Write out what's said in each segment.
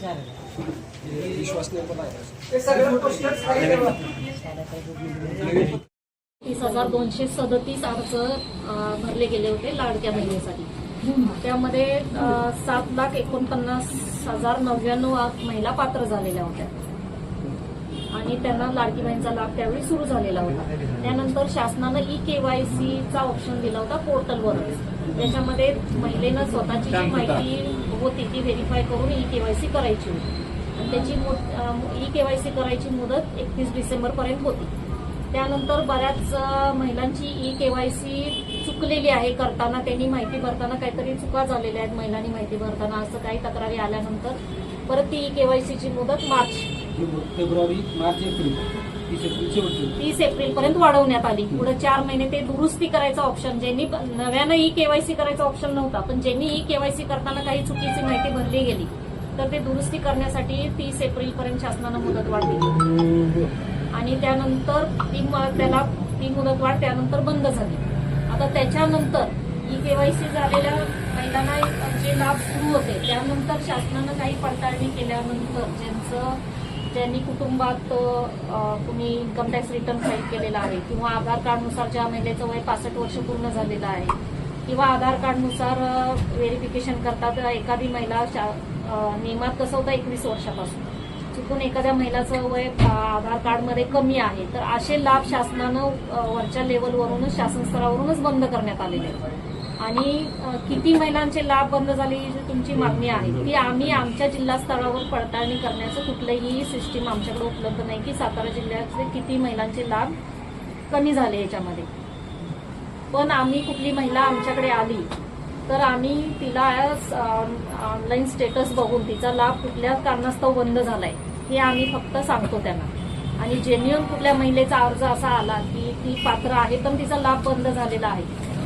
30,237 अर्ज भरले गेले होते लाडक्या बहिणीसाठी। त्यामध्ये 7,49,099 महिला पात्र झालेल्या होत्या आणि त्यांना लाडकी बहिणीचा लाभ त्यावेळी सुरू झालेला होता। त्यानंतर शासनानं KYCचा ऑप्शन दिला होता पोर्टलवरच। त्याच्यामध्ये महिलेनं स्वतःची जी माहिती होती ती व्हेरीफाय करून KYC करायची होती आणि त्याची KYC करायची मुदत 31 डिसेंबरपर्यंत होती। त्यानंतर बऱ्याच महिलांची KYC चुकलेली आहे करताना, त्यांनी माहिती भरताना काहीतरी चुका झालेल्या आहेत महिलांनी माहिती भरताना, असं काही तक्रारी आल्यानंतर परत ती KYCची मुदत फेब्रुवारी, मार्च, एप्रिल 30 एप्रिलपर्यंत वाढवण्यात आली। पुढे 4 महिने ते दुरुस्ती करायचा ऑप्शन, ज्यांनी नव्यानं KYC करायचा ऑप्शन नव्हता पण ज्यांनी KYC करताना काही चुकीची माहिती भरली गेली तर ते दुरुस्ती करण्यासाठी 30 एप्रिलपर्यंत शासनानं मुदत वाढ दिली आणि त्यानंतर ती मुदतवाढ त्यानंतर बंद झाली। आता त्याच्यानंतर KYC झालेल्या महिलांना जे लाभ सुरू होते त्यानंतर शासनानं काही पडताळणी केल्यानंतर ज्यांनी कुटुंबात कुणी इन्कम टॅक्स रिटर्न फाईल केलेला आहे किंवा आधार कार्डनुसार ज्या महिलेचं वय 65 वर्ष पूर्ण झालेलं आहे किंवा आधार कार्डनुसार व्हेरिफिकेशन करतात एखादी महिला नियमात कसं होतं 21 वर्षापासून चुकून एखाद्या महिलाचं वय आधार कार्डमध्ये कमी आहे तर असे लाभ शासनानं वरच्या लेवलवरूनच शासन स्तरावरूनच बंद करण्यात आलेले आहेत। आणि किती महिलांचे लाभ बंद झाले जी तुमची मागणी आहे ती आम्ही आमच्या जिल्हा स्तरावर पडताळणी करण्याचं कुठलंही सिस्टीम आमच्याकडे उपलब्ध नाही की सातारा जिल्ह्याचे किती महिलांचे लाभ कमी झाले याच्यामध्ये। पण आम्ही कुठली महिला आमच्याकडे आली तर आम्ही तिला ऑनलाईन स्टेटस बघून तिचा लाभ कुठल्या कारणास्तव बंद झालाय हे आम्ही फक्त सांगतो त्यांना। आणि जेन्युअन कुठल्या महिलेचा अर्ज असा आला की ती पात्र आहे पण तिचा लाभ बंद झालेला आहे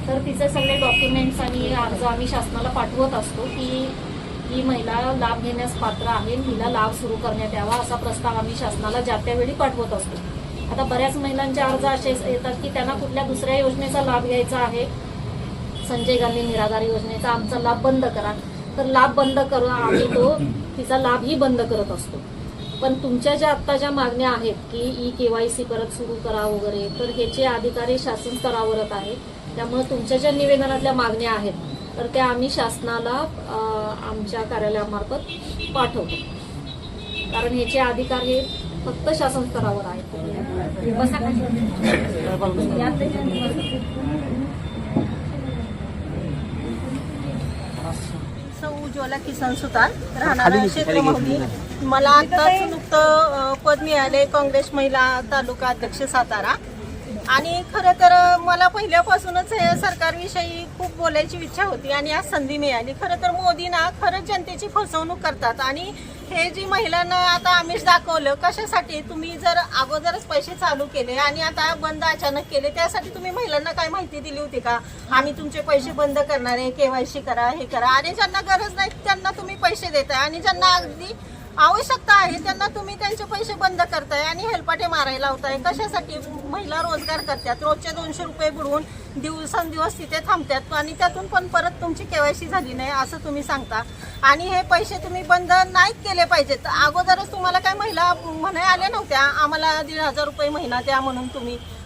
तर तिचे सगळे डॉक्युमेंट्स आणि अर्ज आम्ही शासनाला पाठवत असतो की ही महिला लाभ घेण्यास पात्र आहे, हिला लाभ सुरू करण्यात यावा असा प्रस्ताव आम्ही शासनाला ज्या त्यावेळी पाठवत असतो। आता बऱ्याच महिलांचे अर्ज असे येतात की त्यांना कुठल्या दुसऱ्या योजनेचा लाभ घ्यायचा आहे, संजय गांधी निराधार योजनेचा आमचा लाभ बंद करा, तर लाभ बंद करून आम्ही तिचा लाभही बंद करत असतो। पण तुमच्या ज्या आत्ता ज्या मागण्या आहेत की KYC परत सुरू करा वगैरे तर ह्याचे अधिकारी शासन स्तरावरच आहे। त्यामुळे तुमच्या ज्या निवेदनातल्या मागण्या आहेत तर त्या आम्ही शासनाला आमच्या कार्यालयामार्फत पाठवतो कारण ह्याचे अधिकार हे फक्त शासन स्तरावर आहेत। उज्ज्वला किसन सुतार, राहणार क्षेत्रमहूली। मला आताच नुकतं पद मिळाले काँग्रेस महिला तालुका अध्यक्ष सातारा। आणि खरं तर मला पहिल्यापासूनच हे सरकारविषयी खूप बोलायची इच्छा होती आणि आज संधी मिळाली। खरं तर मोदींना खरंच जनतेची फसवणूक करतात आणि हे जी महिलांना आता आमिष दाखवलं कशासाठी, तुम्ही जर अगोदरच पैसे चालू केले आणि आता बंद अचानक केले त्यासाठी तुम्ही महिलांना काय माहिती दिली होती का आम्ही तुमचे पैसे बंद करणार आहे, KYC करा, हे करा। आणि ज्यांना गरज नाही त्यांना तुम्ही पैसे देताय आणि ज्यांना अगदी आवश्यकता आहे त्यांना तुम्ही त्यांचे पैसे बंद करताय आणि हेलपाटे मारायला लावताय। कशासाठी? महिला रोजगार करतात, रोजचे 200 रुपये बुडवून दिवसेंदिवस तिथे थांबतात आणि त्यातून पण परत तुमची KYC झाली नाही असं तुम्ही सांगता आणि हे पैसे तुम्ही बंद नाहीत केले पाहिजेत। अगोदरच तुम्हाला काय महिला म्हणाय आल्या नव्हत्या आम्हाला 1,500 रुपये महिना द्या म्हणून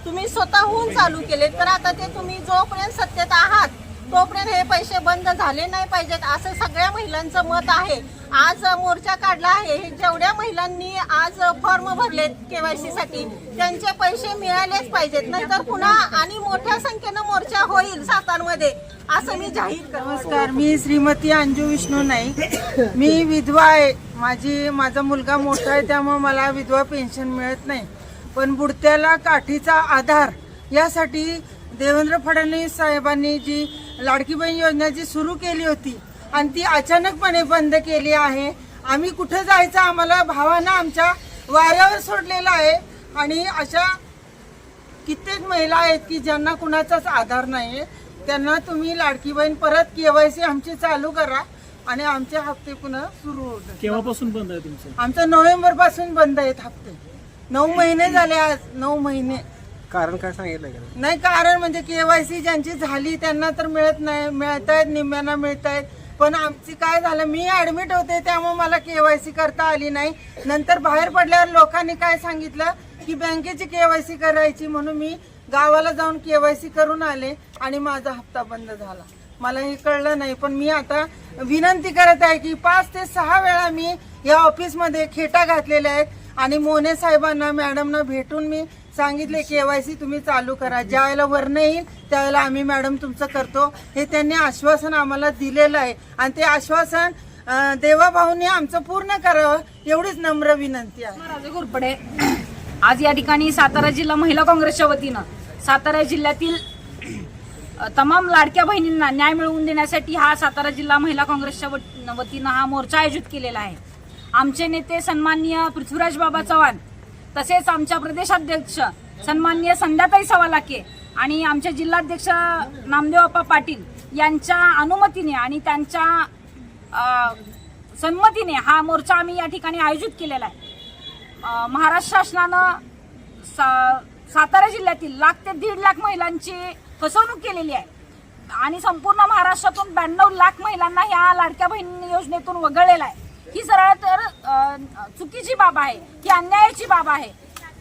तुम्ही स्वतःहून चालू केले तर आता ते तुम्ही जोपर्यंत सत्तेत आहात तोपर्यंत हे पैसे बंद झाले नाही पाहिजेत असं सगळ्या महिलांचं मत आहे। आज मोर्चा काढला आहे, जेवढ्या महिलांनी आज फॉर्म भरलेत KYC साठी त्यांचे पैसे मिळालेच पाहिजेत, नाहीतर पुन्हा आणि मोठ्या संख्येनं मोर्चा होईल सातारमध्ये असं मी जाहीर करतो। नमस्कार, मी श्रीमती अंजू विष्णू नाईक, मी विधवा आहे। माझा मुलगा मोठा आहे त्यामुळे मला विधवा पेन्शन मिळत नाही, पण बुडत्याला काठीचा आधार यासाठी देवेंद्र फडणवीस साहेबांनी जी लाडकी बहीण योजना जी सुरू केली होती आणि ती अचानकपणे बंद केली आहे। आम्ही कुठे जायचं, आम्हाला भावानं आमच्या वाऱ्यावर सोडलेलं आहे आणि अशा कित्येक महिला आहेत की ज्यांना कुणाचाच आधार नाही, त्यांना तुम्ही लाडकी बहीण परत KYC आमची चालू करा आणि आमचे हप्ते पुन्हा सुरू होतात। केव्हापासून बंद आहे तुमचं? आमचं नोव्हेंबर पासून बंद आहेत हप्ते, 9 महिने झाले आज, 9 महिने। कारण काय सांगितलं का? नाही, कारण म्हणजे KYC ज्यांची झाली त्यांना तर मिळत नाही, मिळतायत निम्म्यांना मिळतायत, पण आमची काय झालं, मी ऍडमिट होते त्यामुळे मला केवायसी करता आली नाही. नंतर बाहेर पडल्यावर लोकांनी काय सांगितलं की बँकेची केवायसी करायची, म्हणून मी गावाला जाऊन केवायसी करून आले आणि माझा हप्ता बंद झाला. मला हे कळलं नाही. पण मी आता विनंती करत आहे की 5 ते 6 वेळा मी या ऑफिसमध्ये खेटा घातलेल्या आहेत आणि मोने साहेबांना मॅडमना भेटून मी सांगितले केवायसी तुम्ही चालू करा, ज्या वेळेला वर्ण येईल त्यावेळेला आम्ही मॅडम तुमचं करतो, हे त्यांनी आश्वासन आम्हाला दिलेलं आहे. आणि ते आश्वासन देवाभाऊंनी आमचं पूर्ण करावं एवढीच नम्र विनंती आहे. राजे घोरपडे. आज या ठिकाणी सातारा जिल्हा महिला काँग्रेसच्या वतीनं सातारा जिल्ह्यातील तमाम लाडक्या बहिणींना न्याय मिळवून देण्यासाठी हा सातारा जिल्हा महिला काँग्रेसच्या वतीनं हा मोर्चा आयोजित केलेला आहे. आमचे नेते सन्माननीय पृथ्वीराज बाबा चव्हाण, तसेच आमच्या प्रदेशाध्यक्ष सन्माननीय संध्याताई सवालाके आणि आमचे जिल्हाध्यक्ष नामदेवप्पा पाटील यांच्या अनुमतीने आणि त्यांच्या संमतीने हा मोर्चा आम्ही या ठिकाणी आयोजित केलेला आहे. महाराष्ट्र शासनानं सातारा जिल्ह्यातील 1 लाख ते 1.5 लाख महिलांची फसवणूक केलेली आहे आणि संपूर्ण महाराष्ट्रातून 92 लाख महिलांना या लाडक्या बहिणी योजनेतून वगळलेला आहे. ही सरळ तर चुकीची बाब आहे, ही अन्यायाची बाब आहे.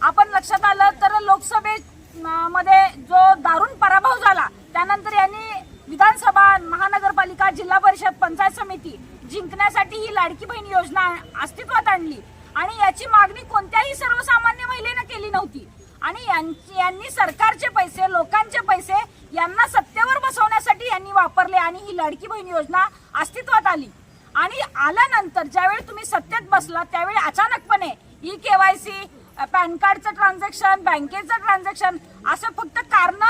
आपण लक्षात आलं तर लोकसभेमध्ये जो दारुण पराभव झाला त्यानंतर यांनी विधानसभा, महानगरपालिका, जिल्हा परिषद, पंचायत समिती जिंकण्यासाठी ही लाडकी बहीण योजना अस्तित्वात आणली आणि याची मागणी कोणत्याही सर्वसामान्य महिलेने केली नव्हती. आणि यांनी सरकारचे पैसे, लोकांचे पैसे यांना सत्तेवर बसवण्यासाठी यांनी वापरले आणि ही लाडकी बहीण योजना अस्तित्वात आली. आणि आल्यानंतर ज्यावेळी तुम्ही सत्तेत बसला त्यावेळी अचानकपणे ई केवायसी, पॅन कार्डचं ट्रान्झॅक्शन, बँकेचं ट्रान्झॅक्शन असं फक्त कारण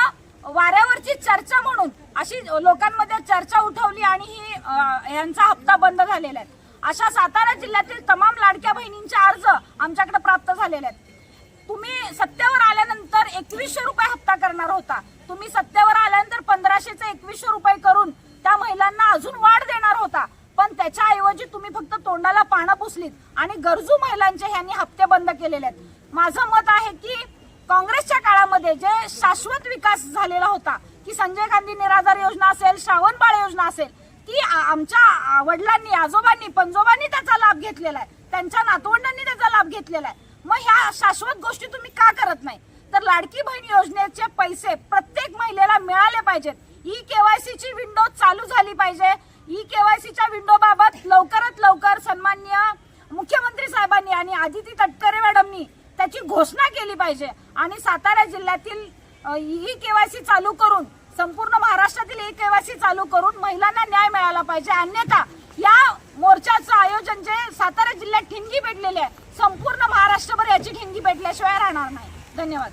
वाऱ्यावरची चर्चा म्हणून अशी लोकांमध्ये चर्चा उठवली आणि ही यांचा हप्ता बंद झालेला आहे. अशा सातारा जिल्ह्यातील तमाम लाडक्या बहिणींचे अर्ज आमच्याकडे प्राप्त झालेले आहेत. तुम्ही सत्तेवर आल्यानंतर 2100 रुपये हप्ता करणार होता, तुम्ही सत्तेवर आल्यानंतर 1500चे 2100 रुपये करून त्या महिलांना अजून वाढ देणार होता, पण त्याच्याऐवजी तुम्ही फक्त तोंडाला पानं पुसलीत आणि गरजू महिलांचे ह्यांनी हप्ते बंद केलेले आहेत. माझं मत आहे की काँग्रेसच्या काळामध्ये जे शाश्वत विकास झालेला होता की संजय गांधी निराधार योजना असेल, श्रावणबाळ योजना असेल, ती आमच्या वडिलांनी, आजोबांनी, पणजोबांनी त्याचा लाभ घेतलेला आहे, त्यांच्या नातवंडांनी त्याचा लाभ घेतलेला आहे. मग ह्या शाश्वत गोष्टी तुम्ही का करत नाही? तर लाडकी बहीण योजनेचे पैसे प्रत्येक महिलेला मिळाले पाहिजेत. ई केवायसीची विंडो चालू झाली पाहिजे. ई केवायसीच्या विंडो बाबत लवकरात लवकर सन्माननीय मुख्यमंत्री साहेबांनी आणि आदिती तटकरे मॅडमनी त्याची घोषणा केली पाहिजे आणि सातारा जिल्ह्यातील ई केवायसी चालू करून, संपूर्ण महाराष्ट्रातील ई केवायसी चालू करून महिलांना न्याय मिळाला पाहिजे. अन्यथा या मोर्चाचं आयोजन जे सातारा जिल्ह्यात ठिणगी पेटलेले आहे, संपूर्ण महाराष्ट्रभर याची ठिणगी पेटल्याशिवाय राहणार नाही. धन्यवाद.